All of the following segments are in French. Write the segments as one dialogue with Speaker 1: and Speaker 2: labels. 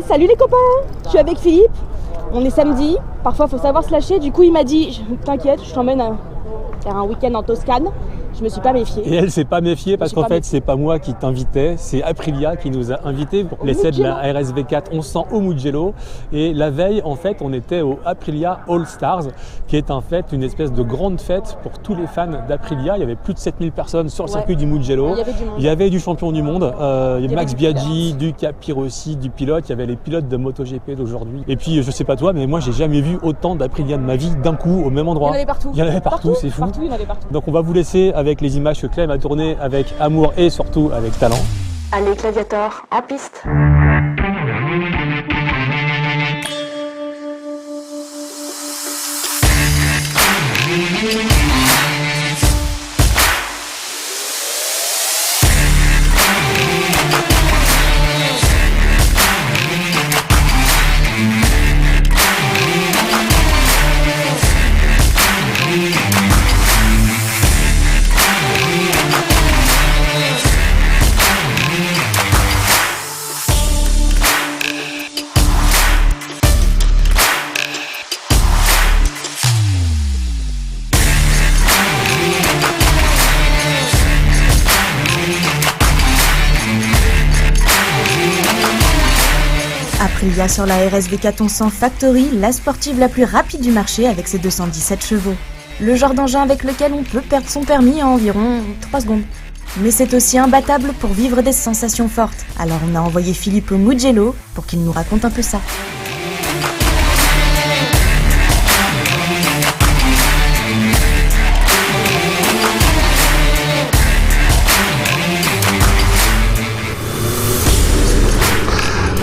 Speaker 1: Salut les copains, je suis avec Philippe, on est samedi, parfois faut savoir se lâcher, du coup il m'a dit t'inquiète, je t'emmène faire un week-end en Toscane. Je me suis pas méfiée.
Speaker 2: Et elle s'est pas méfiée parce qu'en fait c'est pas moi qui t'invitais, c'est Aprilia qui nous a invités pour l'essai de la RSV4 1100 au Mugello. Et la veille en fait on était au Aprilia All Stars qui est en fait une espèce de grande fête pour tous les fans d'Aprilia. Il y avait plus de 7000 personnes sur le circuit du Mugello. Il y avait du champion du monde, il y avait Max Biaggi, du Capirossi, du pilote, il y avait les pilotes de MotoGP d'aujourd'hui. Et puis je sais pas toi mais moi j'ai jamais vu autant d'Aprilia de ma vie d'un coup au même endroit.
Speaker 1: Il y en avait partout.
Speaker 2: Il y en avait partout, c'est fou.
Speaker 1: Partout, il y en avait partout.
Speaker 2: Donc on va vous laisser avec les images que Clem a tournées avec amour et surtout avec talent.
Speaker 3: Allez Claviator, en piste. Aprilia sur la RSV4 1100 Factory, la sportive la plus rapide du marché avec ses 217 chevaux. Le genre d'engin avec lequel on peut perdre son permis en environ 3 secondes. Mais c'est aussi imbattable pour vivre des sensations fortes. Alors on a envoyé Philippe au Mugello pour qu'il nous raconte un peu ça.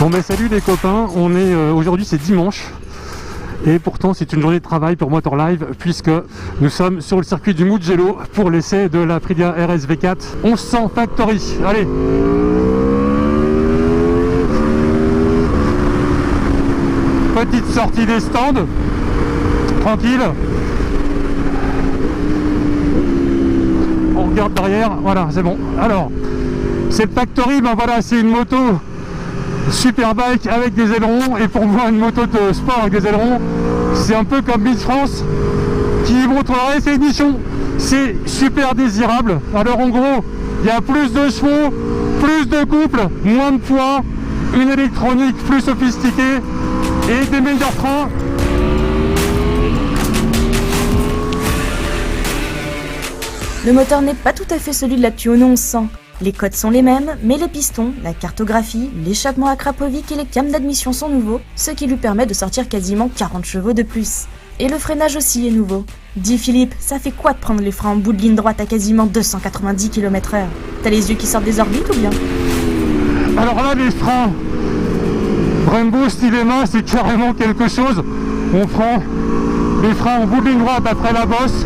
Speaker 4: Bon ben salut les copains, on est aujourd'hui c'est dimanche et pourtant c'est une journée de travail pour Motor Live puisque nous sommes sur le circuit du Mugello pour l'essai de l'Aprilia RSV4 1100 Factory. Allez, petite sortie des stands, tranquille. On regarde derrière, voilà c'est bon. Alors, cette Factory, ben voilà, c'est une moto Superbike avec des ailerons, et pour moi une moto de sport avec des ailerons c'est un peu comme Miss France qui montrerait ses émissions. C'est super désirable. Alors en gros il y a plus de chevaux, plus de couple, moins de poids, une électronique plus sophistiquée et des meilleurs freins.
Speaker 3: Le moteur n'est pas tout à fait celui de la Tuono 1100. Les codes sont les mêmes, mais les pistons, la cartographie, l'échappement à Krapovic et les cams d'admission sont nouveaux, ce qui lui permet de sortir quasiment 40 chevaux de plus. Et le freinage aussi est nouveau. Dis Philippe, ça fait quoi de prendre les freins en bout de ligne droite à quasiment 290 km/h? T'as les yeux qui sortent des orbites ou bien?
Speaker 4: Alors là les freins Brembo Stylema, c'est carrément quelque chose. On prend les freins en bout de ligne droite après la bosse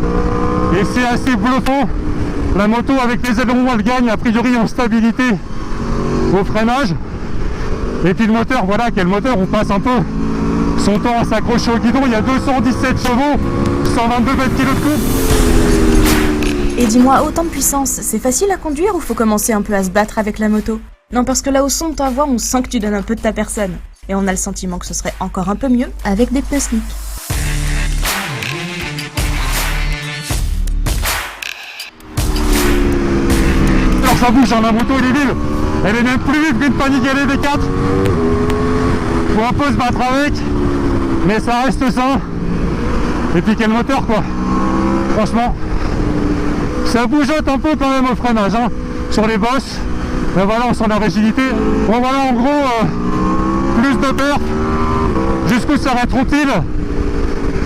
Speaker 4: et c'est assez bluffant. La moto avec les ailerons elle gagne a priori en stabilité au freinage. Et puis le moteur, voilà quel moteur, on passe un peu son temps à s'accrocher au guidon. Il y a 217 chevaux, 122 mètres kg de coupe.
Speaker 3: Et dis-moi, autant de puissance, c'est facile à conduire ou faut commencer un peu à se battre avec la moto? Non, parce que là au son de ta voix, on sent que tu donnes un peu de ta personne. Et on a le sentiment que ce serait encore un peu mieux avec des pneus slick.
Speaker 4: Alors ça bouge, hein, la moto elle est vive. Elle est même plus vive qu'une Panic LV4. Faut un peu se battre avec, mais ça reste sain. Et puis quel moteur quoi. Franchement, ça bougeote un peu quand même au freinage, hein, sur les bosses. Ben voilà, on sent la rigidité. Bon voilà, en gros, plus de perf. Jusqu'où s'arrêteront-ils?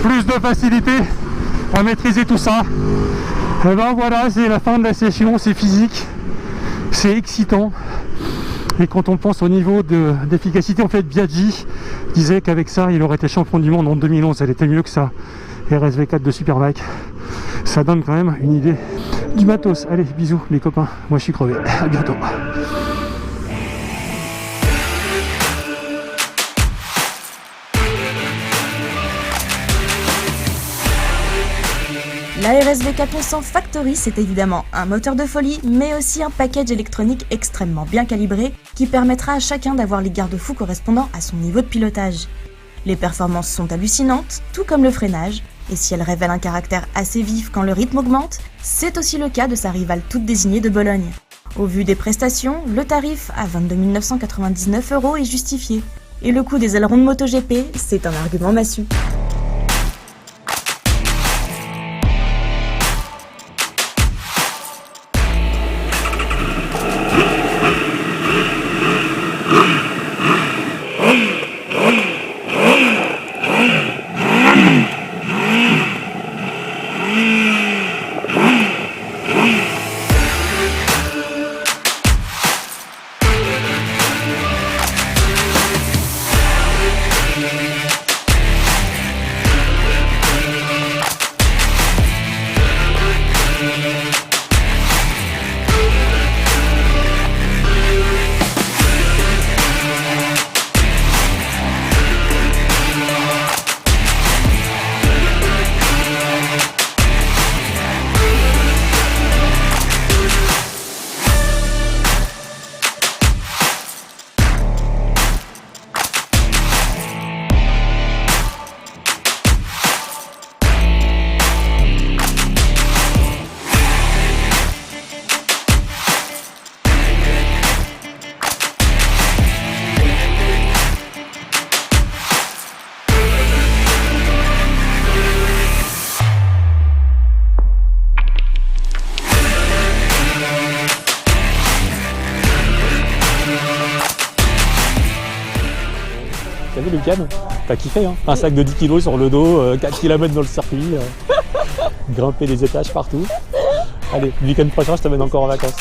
Speaker 4: Plus de facilité à maîtriser tout ça. Et ben voilà, c'est la fin de la session, c'est physique, c'est excitant. Et quand on pense au niveau d'efficacité, en fait, Biaggi disait qu'avec ça, il aurait été champion du monde en 2011. Elle était mieux que ça. RSV4 de Superbike. Ça donne quand même une idée du matos. Allez, bisous les copains. Moi, je suis crevé. À bientôt.
Speaker 3: La RSV 400 Factory, c'est évidemment un moteur de folie, mais aussi un package électronique extrêmement bien calibré qui permettra à chacun d'avoir les garde-fous correspondant à son niveau de pilotage. Les performances sont hallucinantes, tout comme le freinage, et si elle révèle un caractère assez vif quand le rythme augmente, c'est aussi le cas de sa rivale toute désignée de Bologne. Au vu des prestations, le tarif à 22 999 € est justifié, et le coût des ailerons de MotoGP, c'est un argument massue.
Speaker 2: T'as vu Lucas? T'as kiffé hein? Un sac de 10 kg sur le dos, 4 km dans le circuit, grimper les étages partout. Allez, le week-end prochain je t'amène encore en vacances.